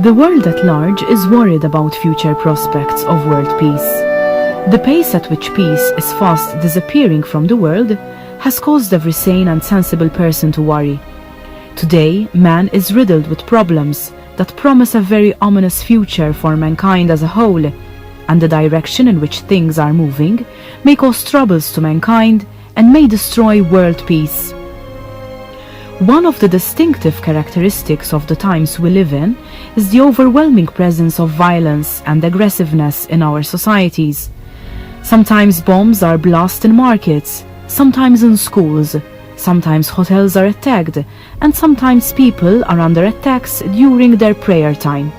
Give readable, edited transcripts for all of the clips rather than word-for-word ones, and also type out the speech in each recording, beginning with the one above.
The world at large is worried about future prospects of world peace. The pace at which peace is fast disappearing from the world has caused every sane and sensible person to worry. Today, man is riddled with problems that promise a very ominous future for mankind as a whole, and the direction in which things are moving may cause troubles to mankind and may destroy world peace. One of the distinctive characteristics of the times we live in is the overwhelming presence of violence and aggressiveness in our societies. Sometimes bombs are blasted in markets, sometimes in schools, sometimes hotels are attacked, and sometimes people are under attacks during their prayer time.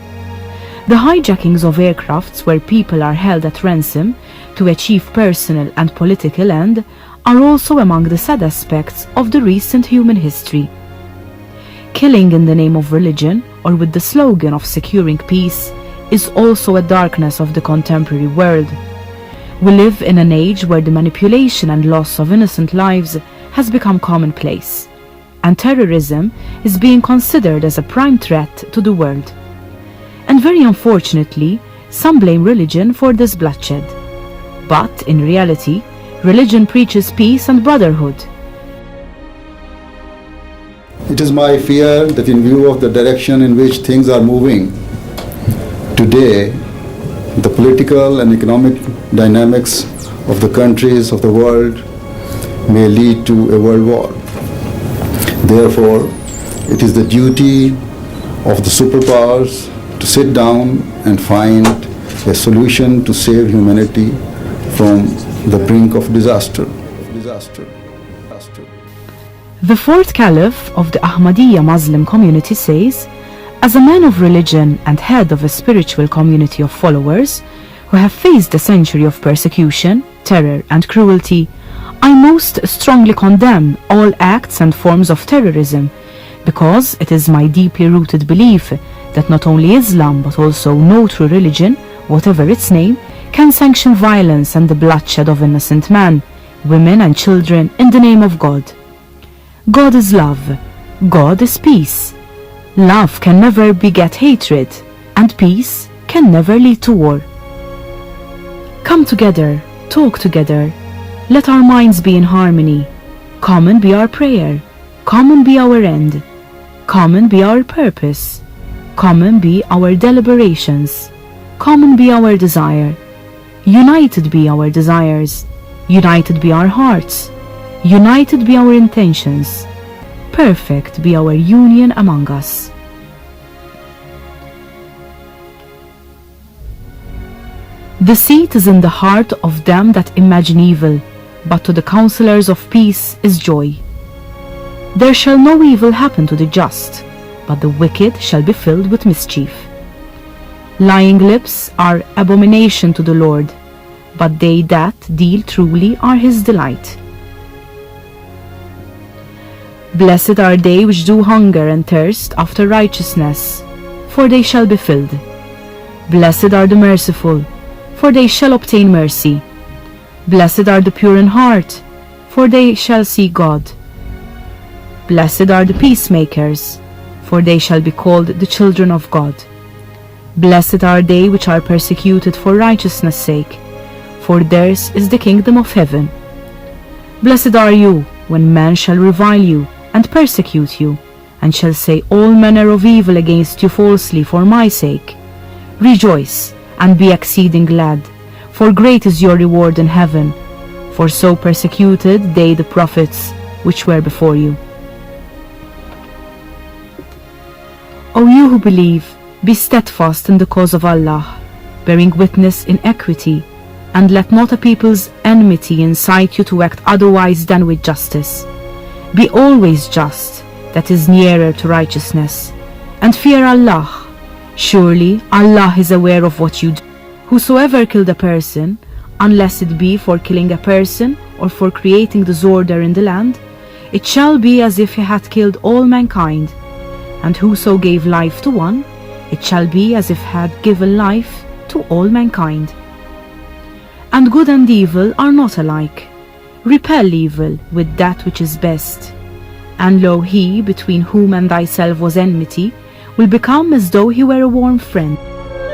The hijackings of aircrafts where people are held at ransom to achieve personal and political end are also among the sad aspects of the recent human history. Killing in the name of religion or with the slogan of securing peace is also a darkness of the contemporary world. We live in an age where the manipulation and loss of innocent lives has become commonplace, and terrorism is being considered as a prime threat to the world. And very unfortunately, some blame religion for this bloodshed. But in reality, religion preaches peace and brotherhood. It is my fear that in view of the direction in which things are moving today, the political and economic dynamics of the countries of the world may lead to a world war. Therefore, it is the duty of the superpowers to sit down and find a solution to save humanity from the brink of disaster. The fourth caliph of the Ahmadiyya Muslim community says, "As a man of religion and head of a spiritual community of followers who have faced a century of persecution, terror and cruelty, I most strongly condemn all acts and forms of terrorism, because it is my deeply rooted belief that not only Islam but also no true religion, whatever its name, can sanction violence and the bloodshed of innocent men, women and children in the name of God. God is love. God is peace. Love can never beget hatred, and peace can never lead to war. Come together, talk together. Let our minds be in harmony. Common be our prayer. Common be our end. Common be our purpose. Common be our deliberations. Common be our desire. United be our desires. United be our hearts. United be our intentions. Perfect be our union among us." Deceit is in the heart of them that imagine evil, but to the counselors of peace is joy. There shall no evil happen to the just, but the wicked shall be filled with mischief. Lying lips are abomination to the Lord, but they that deal truly are his delight. Blessed are they which do hunger and thirst after righteousness, for they shall be filled. Blessed are the merciful, for they shall obtain mercy. Blessed are the pure in heart, for they shall see God. Blessed are the peacemakers, for they shall be called the children of God. Blessed are they which are persecuted for righteousness' sake, for theirs is the kingdom of heaven. Blessed are you when men shall revile you and persecute you, and shall say all manner of evil against you falsely for my sake. Rejoice and be exceeding glad, for great is your reward in heaven, for so persecuted they the prophets which were before you. O you who believe, be steadfast in the cause of Allah, bearing witness in equity, and let not a people's enmity incite you to act otherwise than with justice. Be always just, that is nearer to righteousness, and fear Allah. Surely Allah is aware of what you do. Whosoever killed a person, unless it be for killing a person or for creating disorder in the land, it shall be as if he had killed all mankind. And whoso gave life to one, it shall be as if he had given life to all mankind. And good and evil are not alike. Repel evil with that which is best. And lo, he between whom and thyself was enmity will become as though he were a warm friend.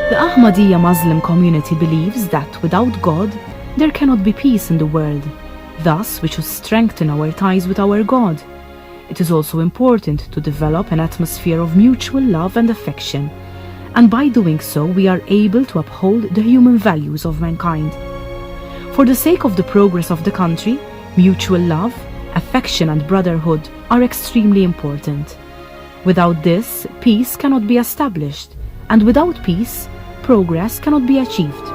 The Ahmadiyya Muslim community believes that without God, there cannot be peace in the world. Thus, we should strengthen our ties with our God. It is also important to develop an atmosphere of mutual love and affection, and by doing so, we are able to uphold the human values of mankind. For the sake of the progress of the country, mutual love, affection and brotherhood are extremely important. Without this, peace cannot be established, and without peace, progress cannot be achieved.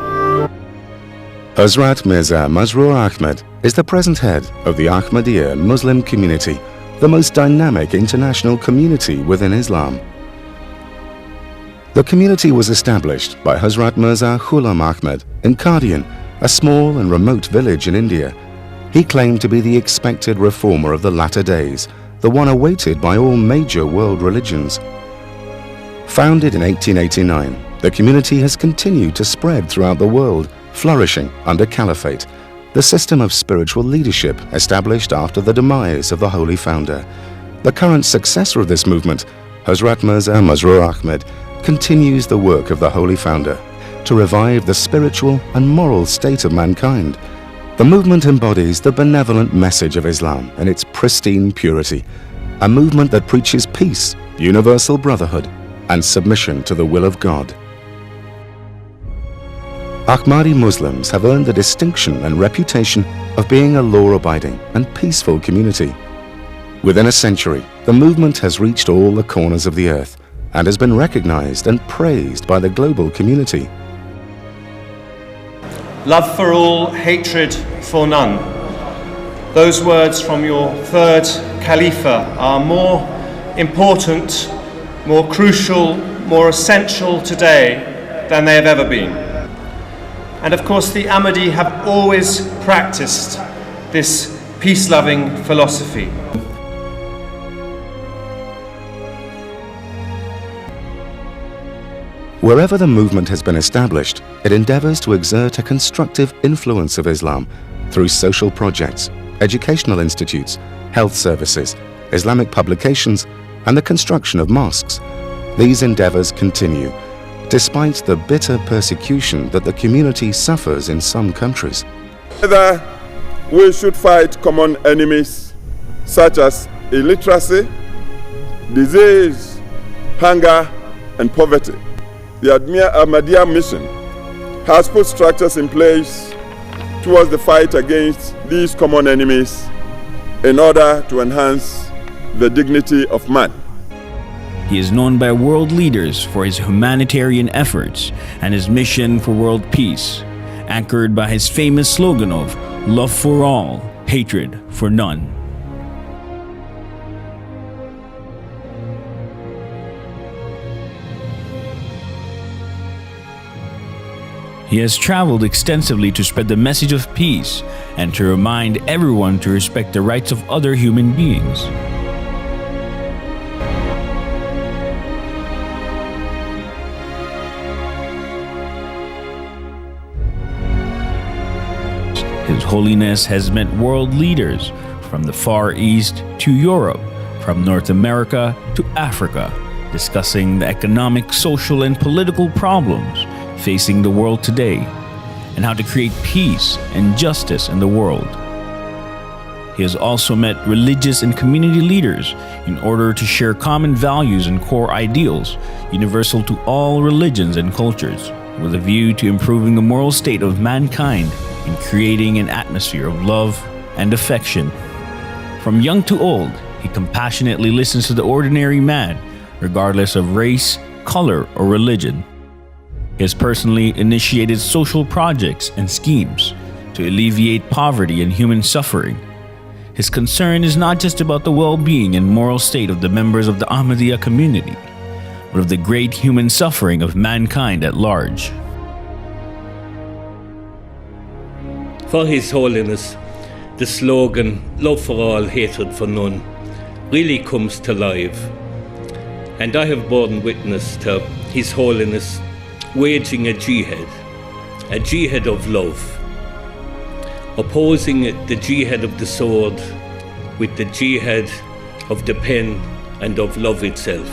Hazrat Mirza Masroor Ahmad is the present head of the Ahmadiyya Muslim Community, the most dynamic international community within Islam. The community was established by Hazrat Mirza Ghulam Ahmad in Qadian, a small and remote village in India. He claimed to be the expected reformer of the latter days, the one awaited by all major world religions. Founded in 1889, the community has continued to spread throughout the world, flourishing under Caliphate, the system of spiritual leadership established after the demise of the Holy Founder. The current successor of this movement, Hazrat Mirza Masroor Ahmad, continues the work of the Holy Founder to revive the spiritual and moral state of mankind. The movement embodies the benevolent message of Islam in its pristine purity, a movement that preaches peace, universal brotherhood, and submission to the will of God. Ahmadi Muslims have earned the distinction and reputation of being a law-abiding and peaceful community. Within a century, the movement has reached all the corners of the earth and has been recognized and praised by the global community. Love for all, hatred for none. Those words from your third Khalifa are more important, more crucial, more essential today than they have ever been. And of course, the Ahmadi have always practiced this peace-loving philosophy. Wherever the movement has been established, it endeavors to exert a constructive influence of Islam through social projects, educational institutes, health services, Islamic publications, and the construction of mosques. These endeavors continue, despite the bitter persecution that the community suffers in some countries. Together, we should fight common enemies such as illiteracy, disease, hunger, and poverty. The Ahmadiyya mission has put structures in place towards the fight against these common enemies in order to enhance the dignity of man. He is known by world leaders for his humanitarian efforts and his mission for world peace, anchored by his famous slogan of love for all, hatred for none. He has traveled extensively to spread the message of peace and to remind everyone to respect the rights of other human beings. His Holiness has met world leaders from the Far East to Europe, from North America to Africa, discussing the economic, social, and political problems facing the world today, and how to create peace and justice in the world. He has also met religious and community leaders in order to share common values and core ideals universal to all religions and cultures, with a view to improving the moral state of mankind and creating an atmosphere of love and affection. From young to old, he compassionately listens to the ordinary man, regardless of race, color, or religion. He has personally initiated social projects and schemes to alleviate poverty and human suffering. His concern is not just about the well-being and moral state of the members of the Ahmadiyya community, but of the great human suffering of mankind at large. For His Holiness, the slogan, love for all, hatred for none, really comes to life. And I have borne witness to His Holiness waging a jihad of love, opposing the jihad of the sword with the jihad of the pen and of love itself.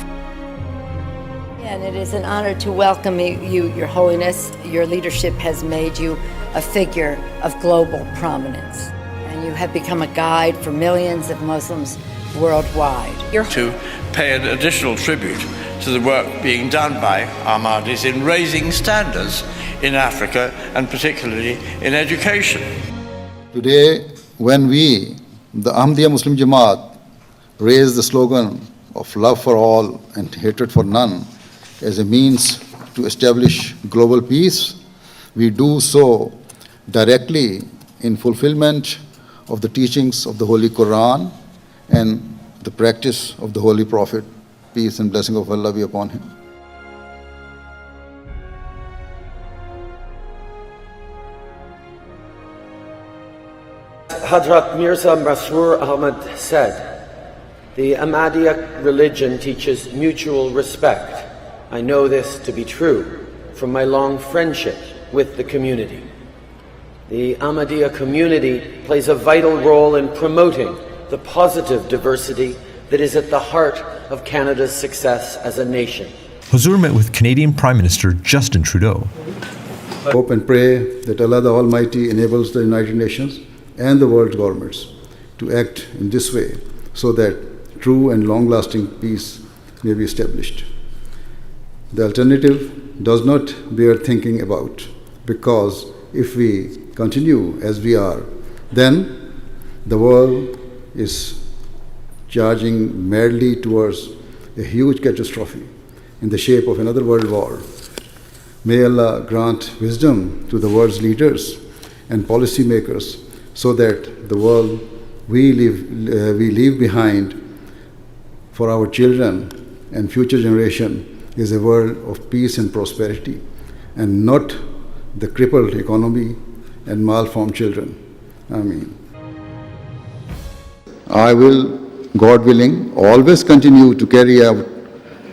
And it is an honor to welcome you, Your Holiness. Your leadership has made you a figure of global prominence, and you have become a guide for millions of Muslims worldwide. To pay an additional tribute to the work being done by Ahmadis in raising standards in Africa, and particularly in education. Today, when we, the Ahmadiyya Muslim Jamaat, raise the slogan of love for all and hatred for none as a means to establish global peace, we do so directly in fulfillment of the teachings of the Holy Quran and the practice of the Holy Prophet, peace and blessing of Allah be upon him. Hadrat Mirza Masroor Ahmad said, "The Ahmadiyya religion teaches mutual respect. I know this to be true from my long friendship with the community. The Ahmadiyya community plays a vital role in promoting the positive diversity that is at the heart of Canada's success as a nation." Huzur met with Canadian Prime Minister Justin Trudeau. Hope and pray that Allah the Almighty enables the United Nations and the world governments to act in this way so that true and long-lasting peace may be established. The alternative does not bear thinking about, because if we continue as we are, then the world is charging madly towards a huge catastrophe in the shape of another world war. May Allah grant wisdom to the world's leaders and policymakers so that the world we leave behind for our children and future generation is a world of peace and prosperity, and not the crippled economy and malformed children. Ameen. I will, God willing, always continue to carry out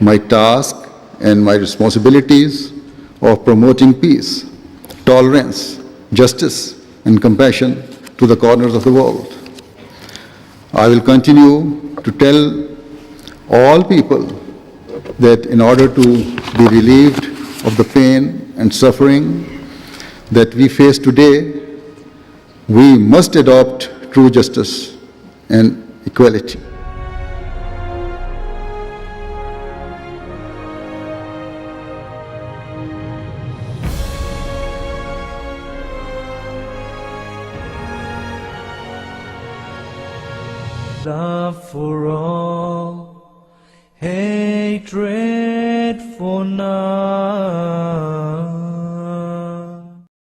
my task and my responsibilities of promoting peace, tolerance, justice, and compassion to the corners of the world. I will continue to tell all people that in order to be relieved of the pain and suffering that we face today, we must adopt true justice and equality. Love for all, hatred for none.